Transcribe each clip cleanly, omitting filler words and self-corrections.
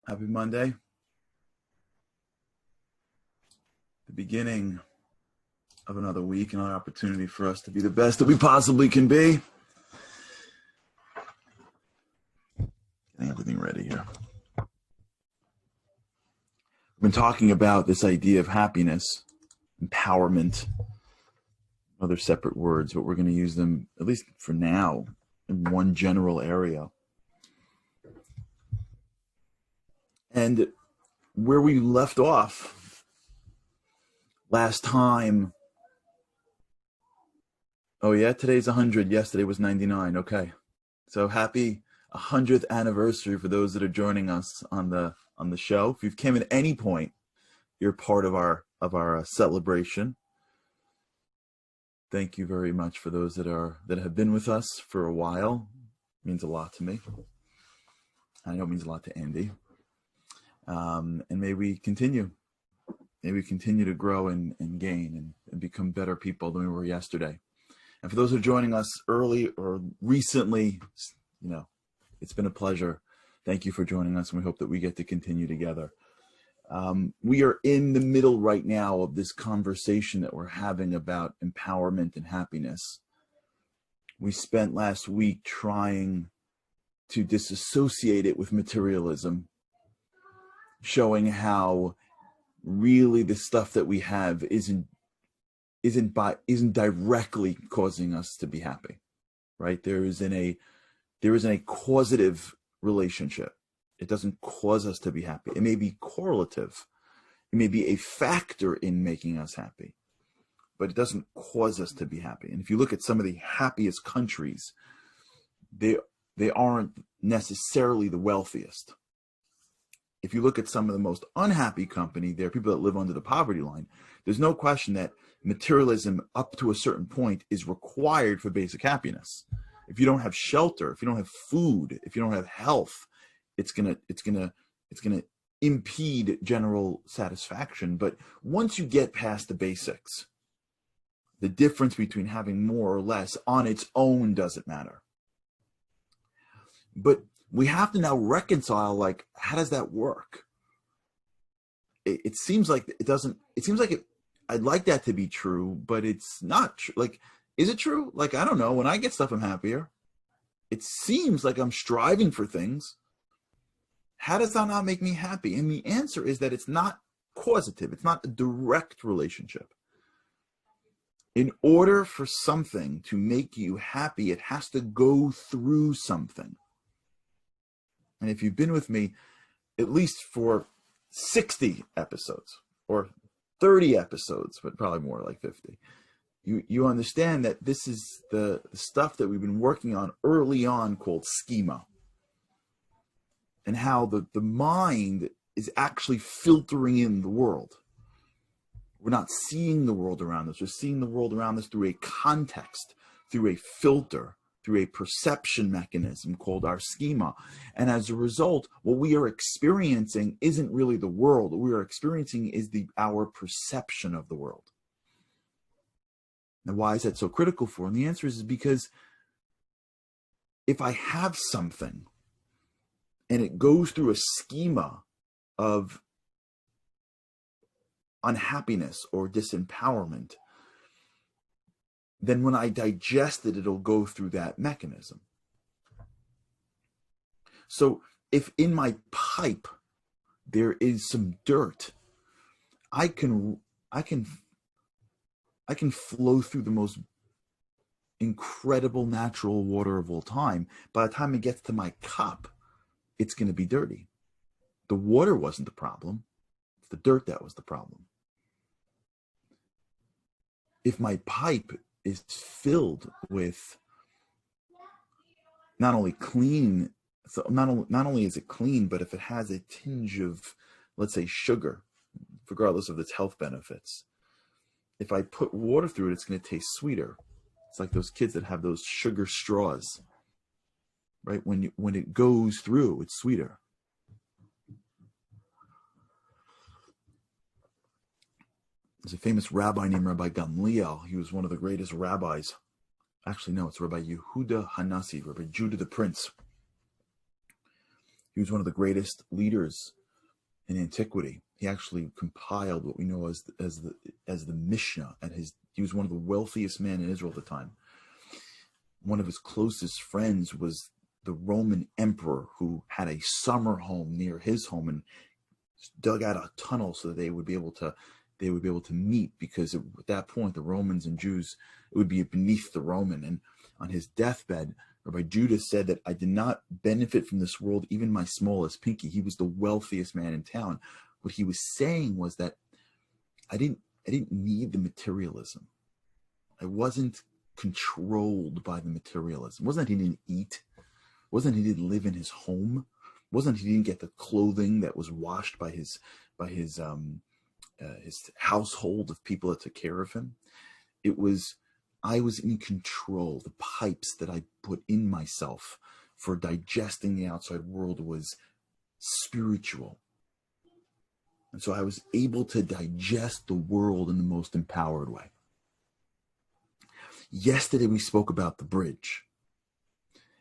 Happy Monday. The beginning of another week, another opportunity for us to be the best that we possibly can be. Getting everything ready here. We've been talking about this idea of happiness, empowerment, other separate words, but we're going to use them, at least for now, in one general area. And where we left off last time, oh yeah, today's 100, yesterday was 99, okay. So happy 100th anniversary for those that are joining us on the show. If you've came at any point, you're part of our celebration. Thank you very much for those that have been with us for a while. It means a lot to me. I know it means a lot to Andy. And may we continue. May we continue to grow and gain and become better people than we were yesterday. And for those who are joining us early or recently, it's been a pleasure. Thank you for joining us, and we hope that we get to continue together. We are in the middle right now of this conversation that we're having about empowerment and happiness. We spent last week trying to disassociate it with materialism, showing how really the stuff that we have isn't directly causing us to be happy, right? There isn't a causative relationship. It doesn't cause us to be happy. It may be correlative. It may be a factor in making us happy, but it doesn't cause us to be happy. And if you look at some of the happiest countries, they aren't necessarily the wealthiest. If you look at some of the most unhappy company, there are people that live under the poverty line. There's no question that materialism up to a certain point is required for basic happiness. If you don't have shelter, if you don't have food, if you don't have health, it's gonna impede general satisfaction. But once you get past the basics, the difference between having more or less on its own doesn't matter. But we have to now reconcile, like, how does that work? It seems like it doesn't. It seems like I'd like that to be true, but it's not true. Like, is it true? Like, I don't know. When I get stuff, I'm happier. It seems like I'm striving for things. How does that not make me happy? And the answer is that it's not causative. It's not a direct relationship. In order for something to make you happy, it has to go through something. And if you've been with me at least for 60 episodes or 30 episodes, but probably more like 50, you understand that this is the stuff that we've been working on early on called schema, and how the mind is actually filtering in the world. We're not seeing the world around us. We're seeing the world around us through a context, through a filter, through a perception mechanism called our schema. And as a result, what we are experiencing isn't really the world. What we are experiencing is our perception of the world. Now, why is that so critical for? And the answer is because if I have something and it goes through a schema of unhappiness or disempowerment, then when I digest it, it'll go through that mechanism. So if in my pipe there is some dirt, I can flow through the most incredible natural water of all time. By the time it gets to my cup, it's going to be dirty. The water wasn't the problem. It's the dirt that was the problem. If my pipe is filled with not only clean, so not only is it clean, but if it has a tinge of, let's say, sugar, regardless of its health benefits, if I put water through it, it's going to taste sweeter. It's like those kids that have those sugar straws, right? When it goes through, it's sweeter. There's a famous rabbi named Rabbi Gamliel. He was one of the greatest rabbis. Actually, no, it's Rabbi Yehuda Hanassi, Rabbi Judah the Prince. He was one of the greatest leaders in antiquity. He actually compiled what we know as the Mishnah. He was one of the wealthiest men in Israel at the time. One of his closest friends was the Roman emperor, who had a summer home near his home and dug out a tunnel so that they would be able to meet, because at that point the Romans and Jews, it would be beneath the Roman. And on his deathbed, Rabbi Judah said that I did not benefit from this world, even my smallest pinky. He was the wealthiest man in town. What he was saying was that I didn't need the materialism. I wasn't controlled by the materialism. It wasn't that he didn't eat. It wasn't that he didn't live in his home. It wasn't that he didn't get the clothing that was washed by his household of people that took care of him. It was, I was in control. The pipes that I put in myself for digesting the outside world was spiritual. And so I was able to digest the world in the most empowered way. Yesterday we spoke about the bridge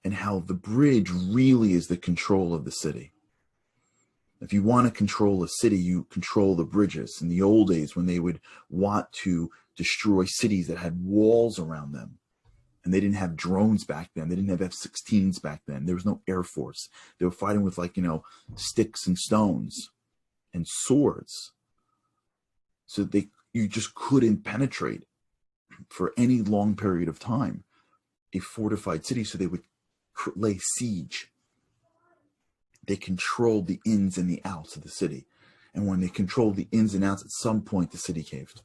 and how the bridge really is the control of the city. If you want to control a city, you control the bridges. In the old days, when they would want to destroy cities that had walls around them, and they didn't have drones back then, they didn't have F-16s back then, there was no Air Force. They were fighting with sticks and stones and swords. So you just couldn't penetrate for any long period of time a fortified city, so they would lay siege. They controlled the ins and the outs of the city. And when they controlled the ins and outs, at some point the city caved.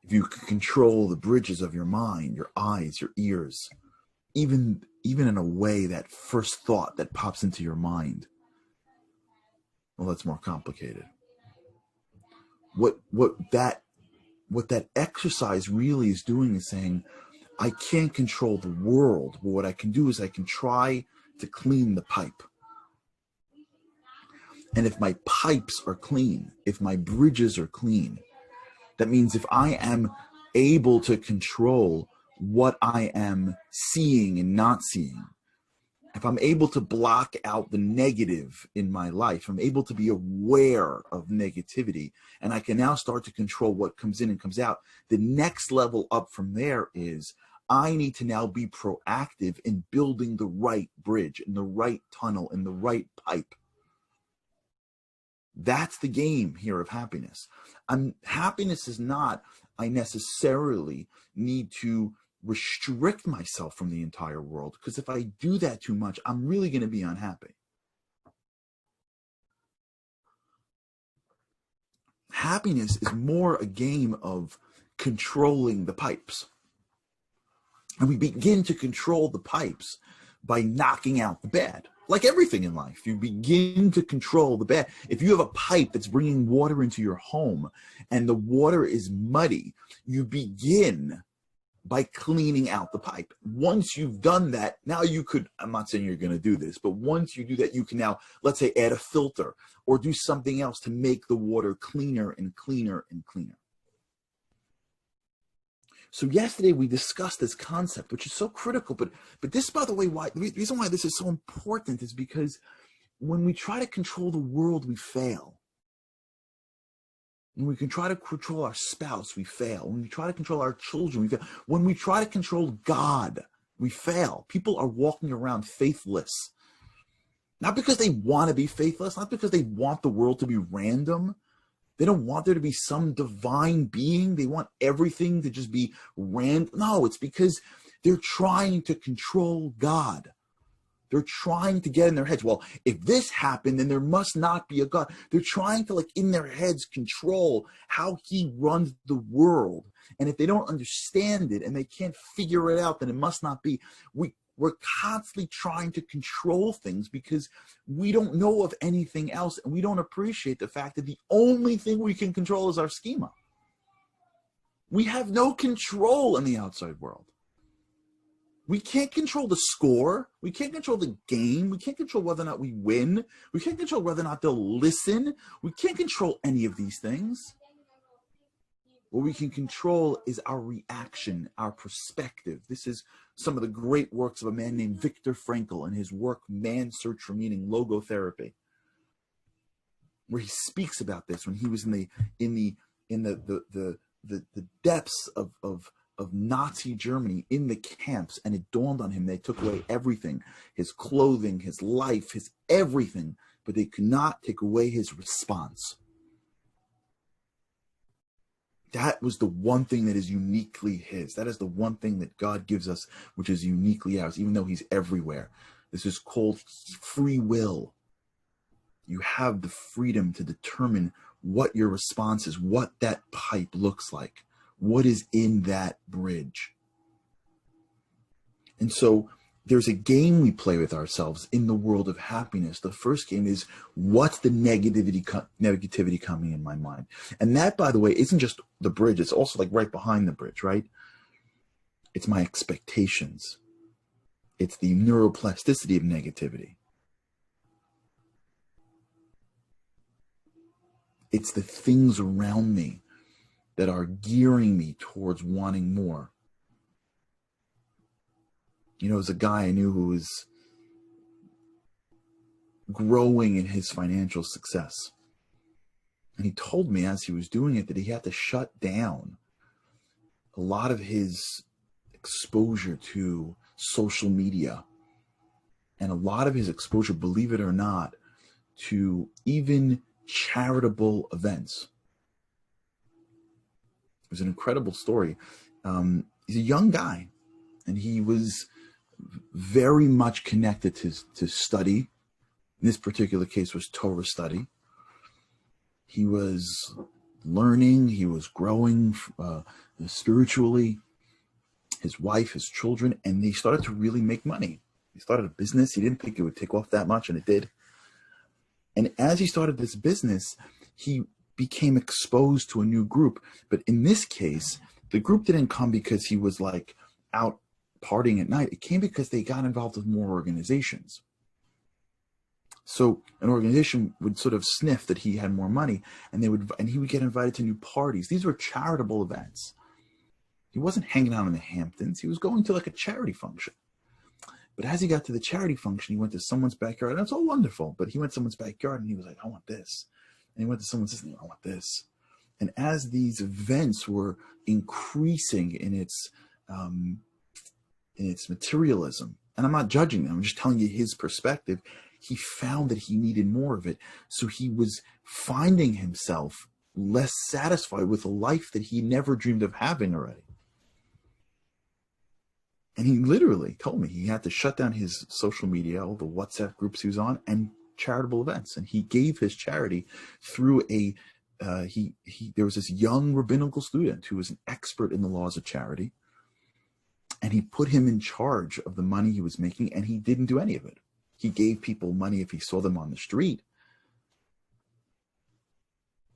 If you could control the bridges of your mind, your eyes, your ears, even in a way, that first thought that pops into your mind, well, that's more complicated. What that exercise really is doing is saying, I can't control the world, but what I can do is I can try to clean the pipe. And if my pipes are clean, if my bridges are clean, that means if I am able to control what I am seeing and not seeing, if I'm able to block out the negative in my life, I'm able to be aware of negativity, and I can now start to control what comes in and comes out. The next level up from there is I need to now be proactive in building the right bridge, in the right tunnel, in the right pipe. That's the game here of happiness. Happiness is not, I necessarily need to restrict myself from the entire world, because if I do that too much, I'm really going to be unhappy. Happiness is more a game of controlling the pipes. And we begin to control the pipes by knocking out the bad. Like everything in life, you begin to control the bad. If you have a pipe that's bringing water into your home and the water is muddy, you begin by cleaning out the pipe. Once you've done that, now you could, I'm not saying you're going to do this, but once you do that, you can now, let's say, add a filter or do something else to make the water cleaner and cleaner and cleaner. So yesterday we discussed this concept, which is so critical, but this, by the way, the reason why this is so important is because when we try to control the world, we fail. When we can try to control our spouse, we fail. When we try to control our children, we fail. When we try to control God, we fail. People are walking around faithless. Not because they want to be faithless, not because they want the world to be random. They don't want there to be some divine being. They want everything to just be random. No, it's because they're trying to control God. They're trying to get in their heads, well, if this happened, then there must not be a God. They're trying to, in their heads, control how he runs the world. And if they don't understand it and they can't figure it out, then it must not be. We're constantly trying to control things because we don't know of anything else, and we don't appreciate the fact that the only thing we can control is our schema. We have no control in the outside world. We can't control the score. We can't control the game. We can't control whether or not we win. We can't control whether or not they'll listen. We can't control any of these things. What we can control is our reaction, our perspective. This is some of the great works of a man named Viktor Frankl and his work, Man's Search for Meaning, Logotherapy. where he speaks about this when he was in the depths of Nazi Germany, in the camps, and it dawned on him they took away everything, his clothing, his life, his everything, but they could not take away his response. That was the one thing that is uniquely his. That is the one thing that God gives us, which is uniquely ours, even though he's everywhere. This is called free will. You have the freedom to determine what your response is, what that pipe looks like, what is in that bridge. And so there's a game we play with ourselves in the world of happiness. The first game is, what's the negativity coming in my mind? And that, by the way, isn't just the bridge. It's also like right behind the bridge, right? It's my expectations. It's the neuroplasticity of negativity. It's the things around me that are gearing me towards wanting more. You know, there's a guy I knew who was growing in his financial success. And he told me as he was doing it that he had to shut down a lot of his exposure to social media and a lot of his exposure, believe it or not, to even charitable events. It was an incredible story. He's a young guy, and he was very much connected to study. In this particular case was Torah study. He was learning, he was growing spiritually, his wife, his children, and they started to really make money. He started a business. He didn't think it would take off that much, and it did. And as he started this business, he became exposed to a new group. But in this case, the group didn't come because he was like out partying at night. It came because they got involved with more organizations. So an organization would sort of sniff that he had more money, and he would get invited to new parties. These were charitable events. He wasn't hanging out in the Hamptons. He was going to like a charity function. But as he got to the charity function, he went to someone's backyard, and it's all wonderful. But he went to someone's backyard, and he was like, I want this. And he went to someone's and I want this. And as these events were increasing in its materialism, and I'm not judging them, I'm just telling you his perspective, he found that he needed more of it. So he was finding himself less satisfied with a life that he never dreamed of having already. And he literally told me he had to shut down his social media, all the WhatsApp groups he was on, and charitable events. And he gave his charity through there was this young rabbinical student who was an expert in the laws of charity. And he put him in charge of the money he was making, and he didn't do any of it. He gave people money if he saw them on the street.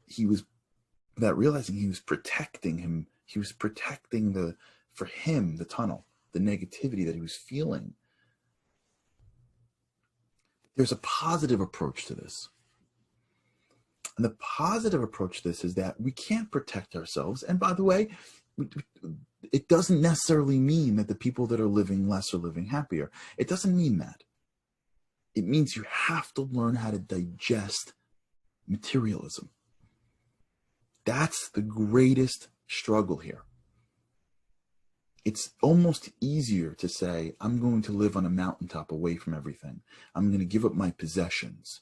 He was, without realizing, he was protecting him. He was protecting the tunnel, the negativity that he was feeling. There's a positive approach to this. And the positive approach to this is that we can't protect ourselves. And by the way, it doesn't necessarily mean that the people that are living less are living happier. It doesn't mean that. It means you have to learn how to digest materialism. That's the greatest struggle here. It's almost easier to say, I'm going to live on a mountaintop away from everything. I'm going to give up my possessions,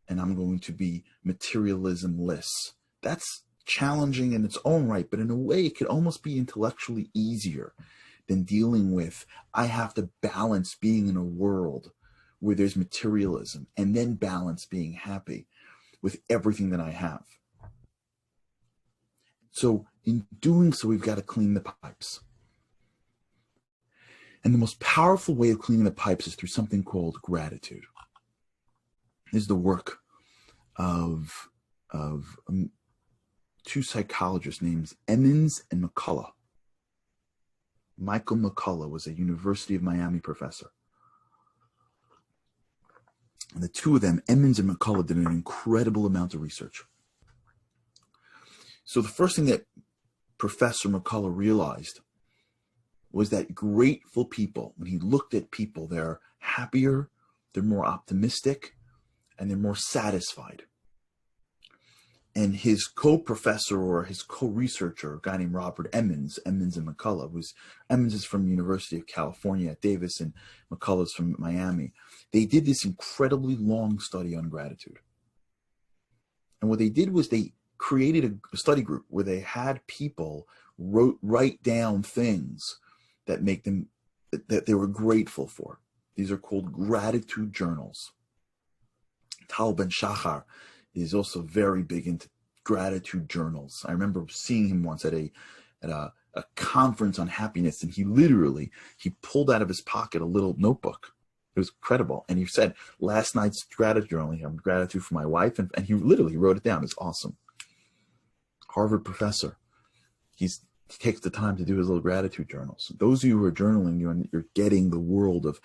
and I'm going to be materialism-less. That's challenging in its own right, but in a way it could almost be intellectually easier than dealing with, I have to balance being in a world where there's materialism and then balance being happy with everything that I have. So in doing so, we've got to clean the pipes. And the most powerful way of cleaning the pipes is through something called gratitude. This is the work of two psychologists named Emmons and McCullough. Michael McCullough was a University of Miami professor. And the two of them, Emmons and McCullough, did an incredible amount of research. So the first thing that Professor McCullough realized was that grateful people, when he looked at people, they're happier, they're more optimistic, and they're more satisfied. And his co-professor or his co-researcher, a guy named Robert Emmons and McCullough, Emmons is from the University of California at Davis and McCullough's from Miami. They did this incredibly long study on gratitude. And what they did was they created a study group where they had people write down things that make them, that they were grateful for. These are called gratitude journals. Tal Ben Shachar is also very big into gratitude journals. I remember seeing him once at a conference on happiness, and he pulled out of his pocket a little notebook. It was incredible. And he said, last night's gratitude journal, gratitude for my wife, and he literally wrote it down. It's awesome. Harvard professor. He takes the time to do his little gratitude journals. Those of you who are journaling, you're getting the world of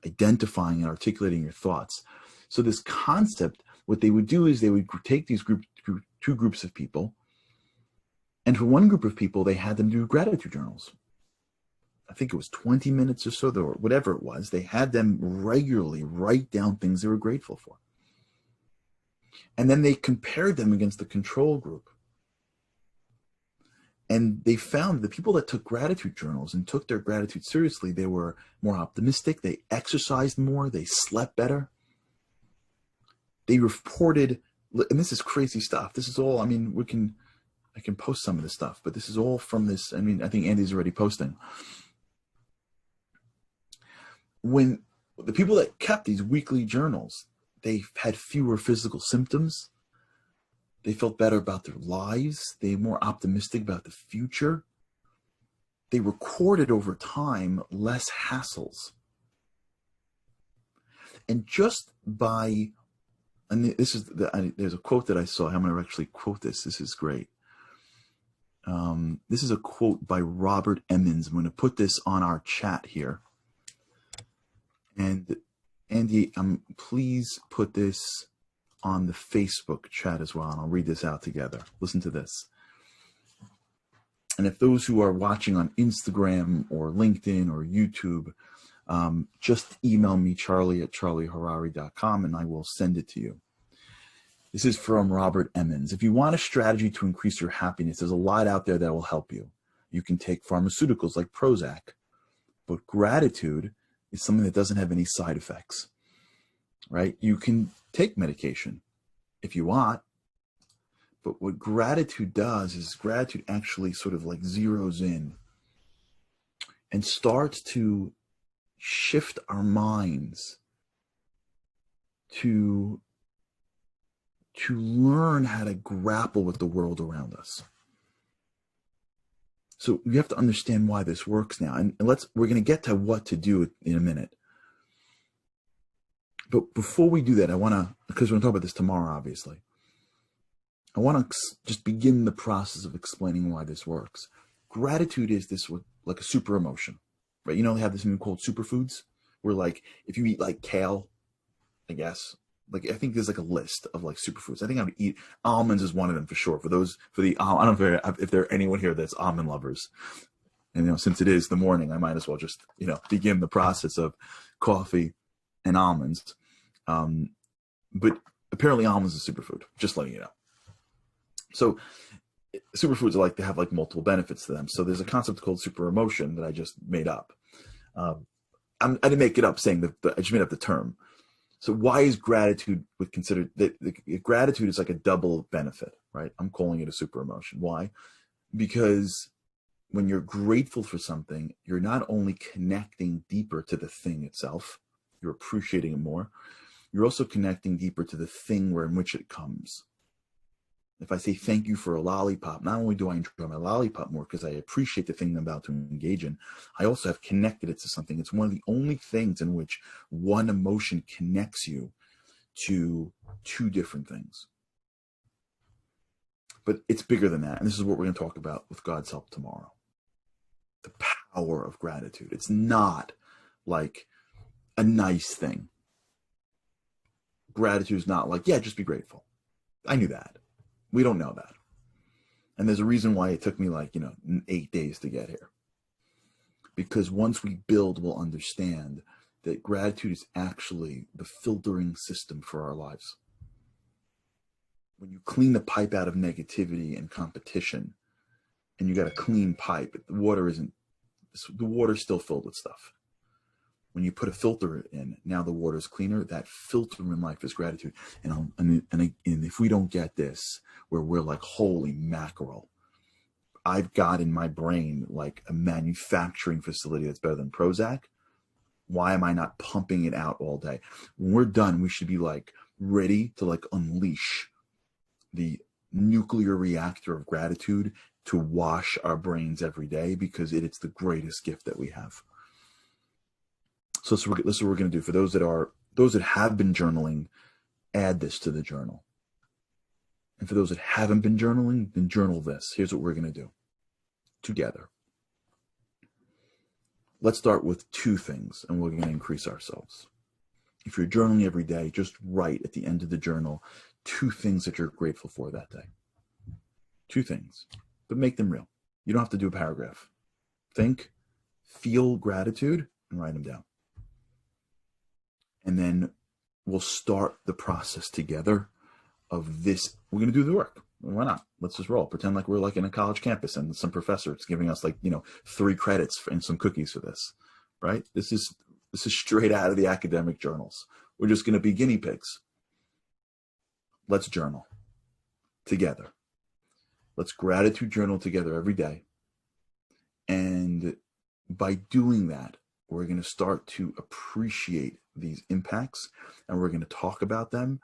identifying and articulating your thoughts. So this concept, what they would do is they would take these two groups of people, and for one group of people, they had them do gratitude journals. I think it was 20 minutes or so, or whatever it was. They had them regularly write down things they were grateful for. And then they compared them against the control group. And they found the people that took gratitude journals and took their gratitude seriously, they were more optimistic, they exercised more, they slept better. They reported, and this is crazy stuff. This is all, I can post some of this stuff, but this is all from this. I think Andy's already posting. When the people that kept these weekly journals, they had fewer physical symptoms. They felt better about their lives. They were more optimistic about the future. They recorded over time less hassles. And just by, and this is, there's a quote that I saw. I'm going to actually quote this. This is great. This is a quote by Robert Emmons. I'm going to put this on our chat here. And Andy, please put this on the Facebook chat as well, and I'll read this out together. Listen to this. And if those who are watching on Instagram or LinkedIn or YouTube, just email me, charlie@charlieharari.com, and I will send it to you. This is from Robert Emmons. If you want a strategy to increase your happiness, there's a lot out there that will help you. You can take pharmaceuticals like Prozac, but gratitude is something that doesn't have any side effects, right? You can take medication if you want, but what gratitude does is gratitude actually sort of like zeroes in and starts to shift our minds to learn how to grapple with the world around us. So you have to understand why this works now. And we're going to get to what to do in a minute. But before we do that, because we're going to talk about this tomorrow, obviously, I want to just begin the process of explaining why this works. Gratitude is this like a super emotion, right? They have this thing called superfoods, where like, if you eat like kale, I guess, like, I think there's like a list of like superfoods. I think I would eat almonds is one of them for sure. I don't know if there are anyone here that's almond lovers. And, since it is the morning, I might as well just, begin the process of coffee and almonds. But apparently almonds is a superfood, just letting you know. So superfoods are like, they have like multiple benefits to them. So there's a concept called super emotion that I just made up. I didn't make it up saying that, I just made up the term. So why is gratitude considered that gratitude is like a double benefit, right? I'm calling it a super emotion. Why? Because when you're grateful for something, you're not only connecting deeper to the thing itself, you're appreciating it more, you're also connecting deeper to the thing in which it comes. If I say thank you for a lollipop, not only do I enjoy my lollipop more because I appreciate the thing I'm about to engage in, I also have connected it to something. It's one of the only things in which one emotion connects you to two different things. But it's bigger than that. And this is what we're going to talk about with God's help tomorrow. The power of gratitude. It's not like a nice thing. Gratitude is not like, just be grateful. I knew that. We don't know that. And there's a reason why it took me 8 days to get here. Because once we build, we'll understand that gratitude is actually the filtering system for our lives. when you clean the pipe out of negativity and competition, and you got a clean pipe, the water's still filled with stuff. When you put a filter in, now the water's cleaner. That filter in life is gratitude. And if we don't get this, where we're like, holy mackerel, I've got in my brain like a manufacturing facility that's better than Prozac. Why am I not pumping it out all day? When we're done, we should be like ready to like unleash the nuclear reactor of gratitude to wash our brains every day, because it's the greatest gift that we have. So this is what we're going to do. For those that have been journaling, add this to the journal. And for those that haven't been journaling, then journal this. Here's what we're going to do together. Let's start with 2 things, and we're going to increase ourselves. If you're journaling every day, just write at the end of the journal 2 things that you're grateful for that day. 2 things, but make them real. You don't have to do a paragraph. Think, feel gratitude, and write them down. And then we'll start the process together of this. We're going to do the work. Why not? Let's just roll. Pretend like we're like in a college campus and some professor is giving us like, 3 credits and some cookies for this, right? This is straight out of the academic journals. We're just going to be guinea pigs. Let's journal together. Let's gratitude journal together every day. And by doing that, we're going to start to appreciate these impacts, and we're going to talk about them.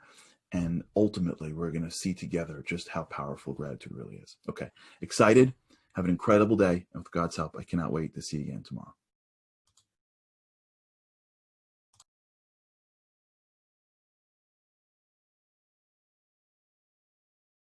And ultimately, we're going to see together just how powerful gratitude really is. Okay, excited? Have an incredible day. And with God's help, I cannot wait to see you again tomorrow.